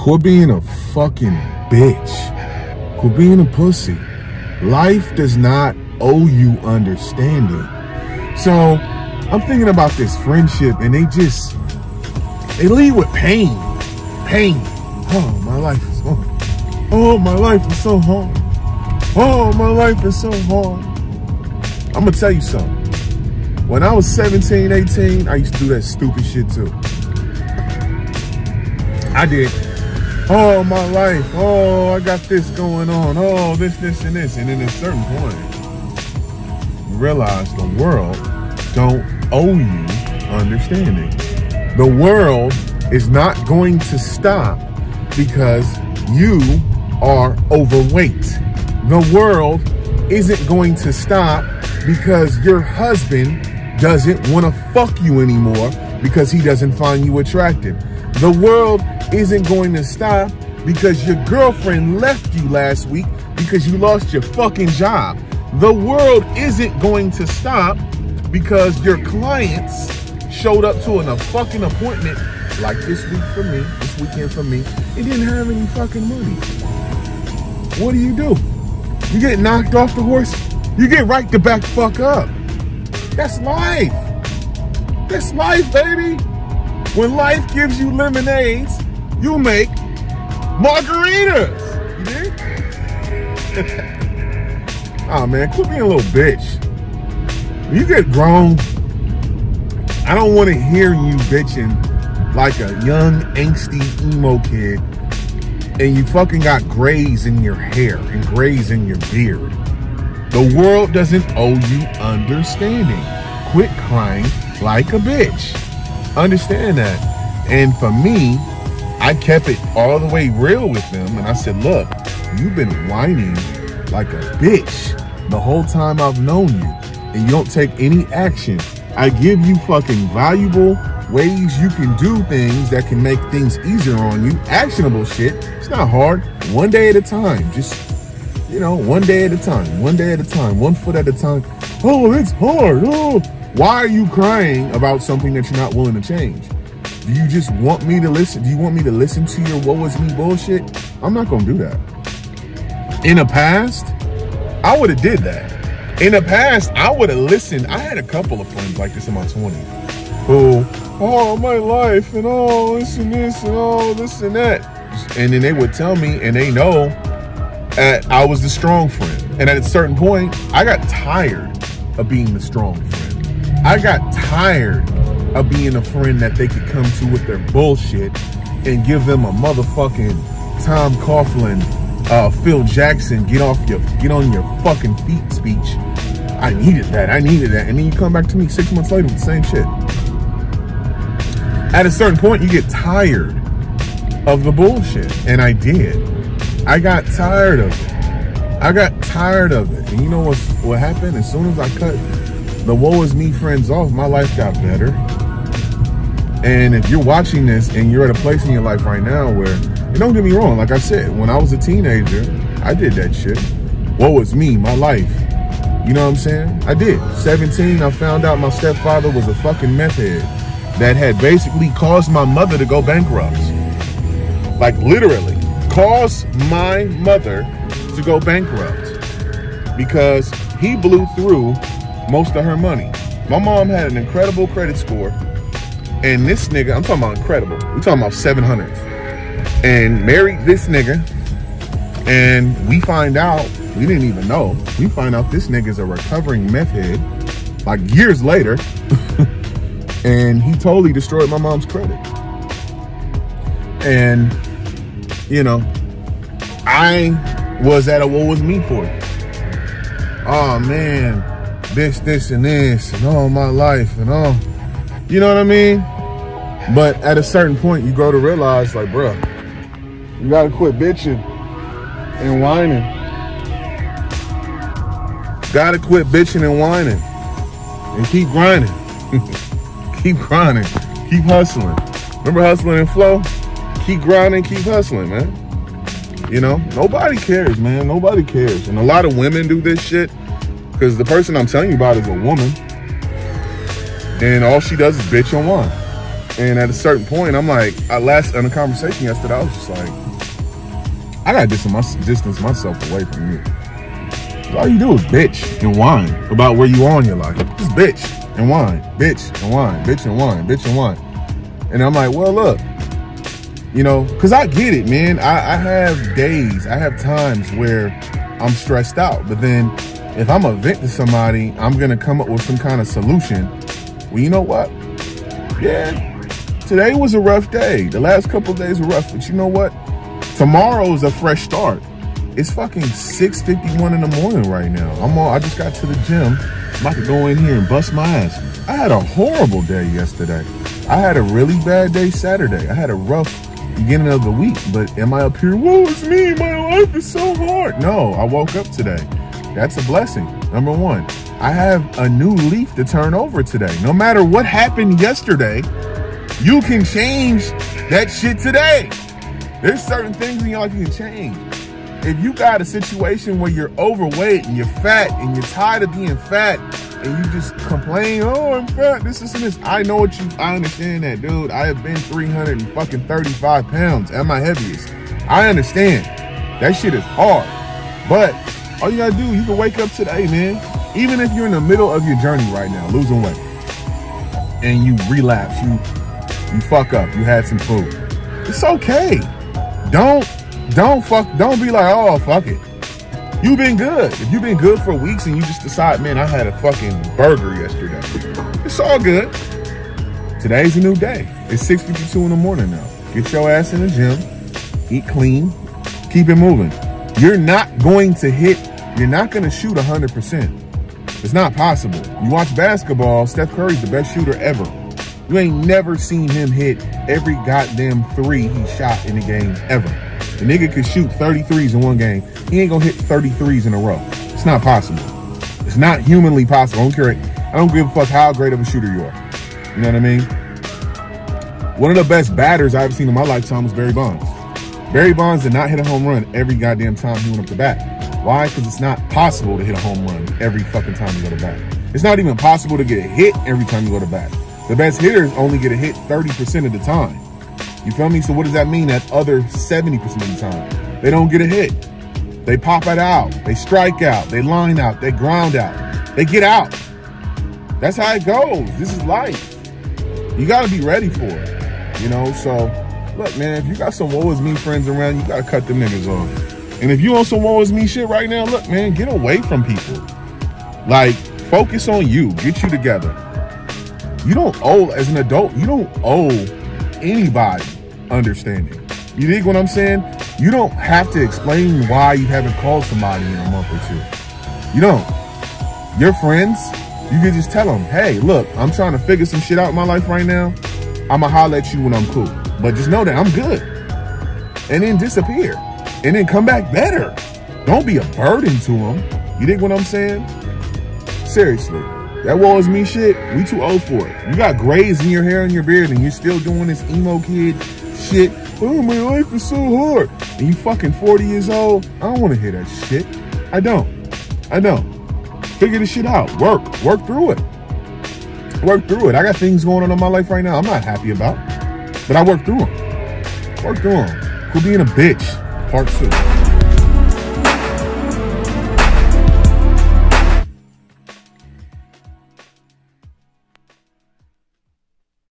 Quit being a fucking bitch. Quit being a pussy. Life does not owe you understanding. So I'm thinking about this friendship, and they lead with pain. Pain. Oh, my life is hard. Oh, my life is so hard. Oh, my life is so hard. I'm gonna tell you something. When I was 17, 18, I used to do that stupid shit too. I did. Oh, my life. Oh, I got this going on. Oh, this, and this. And then at a certain point, you realize the world don't owe you understanding. The world is not going to stop because you are overweight. The world isn't going to stop because your husband doesn't want to fuck you anymore because he doesn't find you attractive. The world isn't going to stop because your girlfriend left you last week because you lost your fucking job. The world isn't going to stop because your clients showed up to a fucking appointment like this week for me, this weekend for me, and didn't have any fucking money. What do? You get knocked off the horse, you get right the back fuck up. That's life. That's life, baby. When life gives you lemonades, you make margaritas. You dig? Oh man, quit being a little bitch. When you get grown, I don't want to hear you bitching like a young, angsty, emo kid, and you fucking got grays in your hair and grays in your beard. The world doesn't owe you understanding. Quit crying like a bitch. Understand that. And for me, I kept it all the way real with them, and I said, look, you've been whining like a bitch the whole time I've known you, and you don't take any action. I give you fucking valuable ways you can do things that can make things easier on you. Actionable shit. It's not hard. One day at a time. Just, you know, one day at a time. One day at a time. 1 foot at a time. Oh, it's hard. Oh. Why are you crying about something that you're not willing to change? Do you just want me to listen? Do you want me to listen to your woe is me bullshit? I'm not going to do that. In the past, I would have did that. In the past, I would have listened. I had a couple of friends like this in my 20s who, oh, my life, and oh, this and this, and oh, this and that. And then they would tell me, and they know I was the strong friend. And at a certain point, I got tired of being the strong friend. I got tired of being a friend that they could come to with their bullshit and give them a motherfucking Tom Coughlin, Phil Jackson, get on your fucking feet speech. I needed that. And then you come back to me 6 months later with the same shit. At a certain point, you get tired of the bullshit. And I did. I got tired of it. And you know what happened? As soon as I cut the woe is me friends off, my life got better. And if you're watching this and you're at a place in your life right now where, and don't get me wrong, like I said, when I was a teenager, I did that shit. Woe is me, my life. You know what I'm saying? I did. 17, I found out my stepfather was a fucking meth head that had basically caused my mother to go bankrupt. Like literally, caused my mother to go bankrupt because he blew through most of her money. My mom had an incredible credit score, and this nigga, I'm talking about incredible, we're talking about 700s, and married this nigga, and we find out, we didn't even know, we find out this nigga's a recovering meth head, like years later, and he totally destroyed my mom's credit. And, you know, I was at a woe was me point. Oh man, this, and this, and all my life, and all, you know what I mean? But at a certain point, you grow to realize, like, bro, you gotta quit bitching and whining. Gotta quit bitching and whining, and keep grinding. Keep grinding, keep hustling. Remember Hustling and Flow? Keep grinding, keep hustling, man. You know, nobody cares, man. Nobody cares. And a lot of women do this shit because the person I'm telling you about is a woman. And all she does is bitch and whine. And at a certain point, I'm like, on a conversation yesterday, I was just like, I gotta distance myself away from you. All you do is bitch and whine about where you are in your life. Just bitch and whine, bitch and whine, bitch and whine, bitch and whine. And I'm like, well, look, you know, because I get it, man. I have days, I have times where I'm stressed out. But then if I'm a vent to somebody, I'm going to come up with some kind of solution. Well, you know what? Yeah, today was a rough day. The last couple of days were rough. But you know what? Tomorrow is a fresh start. It's fucking 6:51 in the morning right now. I just got to the gym. I'm about to go in here and bust my ass. I had a horrible day yesterday. I had a really bad day Saturday. I had a rough beginning of the week. But am I up here? Whoa, it's me. My life is so hard. No, I woke up today. That's a blessing. Number one, I have a new leaf to turn over today. No matter what happened yesterday, you can change that shit today. There's certain things in your life you can change. If you got a situation where you're overweight and you're fat and you're tired of being fat and you just complain, oh, I'm fat, this and this. I understand that, dude. I have been 335 pounds at my heaviest. I understand. That shit is hard. But all you gotta do, you can wake up today, man. Even if you're in the middle of your journey right now, losing weight, and you relapse, you fuck up, you had some food. It's okay. Don't be like, oh, fuck it. You've been good. If you've been good for weeks and you just decide, man, I had a fucking burger yesterday. It's all good. Today's a new day. It's 6:52 in the morning now. Get your ass in the gym, eat clean, keep it moving. You're not going to shoot 100%. It's not possible. You watch basketball, Steph Curry's the best shooter ever. You ain't never seen him hit every goddamn three he shot in the game ever. The nigga could shoot 33s in one game. He ain't gonna hit 33s in a row. It's not possible. It's not humanly possible. I don't give a fuck how great of a shooter you are. You know what I mean? One of the best batters I've seen in my lifetime was Barry Bonds. Barry Bonds did not hit a home run every goddamn time he went up to bat. Why? Because it's not possible to hit a home run every fucking time you go to bat. It's not even possible to get a hit every time you go to bat. The best hitters only get a hit 30% of the time. You feel me? So what does that mean? That other 70% of the time, they don't get a hit. They pop it out. They strike out. They line out. They ground out. They get out. That's how it goes. This is life. You got to be ready for it. You know, so look, man, if you got some woe is me friends around, you got to cut them niggas off. And if you on some woe is me shit right now, look, man, get away from people. Like, focus on you. Get you together. You don't owe, as an adult, you don't owe anybody understanding. You dig what I'm saying? You don't have to explain why you haven't called somebody in a month or two. You don't. Your friends, you can just tell them, hey, look, I'm trying to figure some shit out in my life right now. I'ma holler at you when I'm cool. But just know that I'm good. And then disappear. And then come back better. Don't be a burden to them. You dig what I'm saying? Seriously. That woe is me shit, we too old for it. You got grays in your hair and your beard and you're still doing this emo kid shit. Oh, my life is so hard. And you fucking 40 years old. I don't want to hear that shit. I don't. Figure this shit out. Work through it. Work through it. I got things going on in my life right now I'm not happy about. But I work through them. Quit being a bitch. Part 2.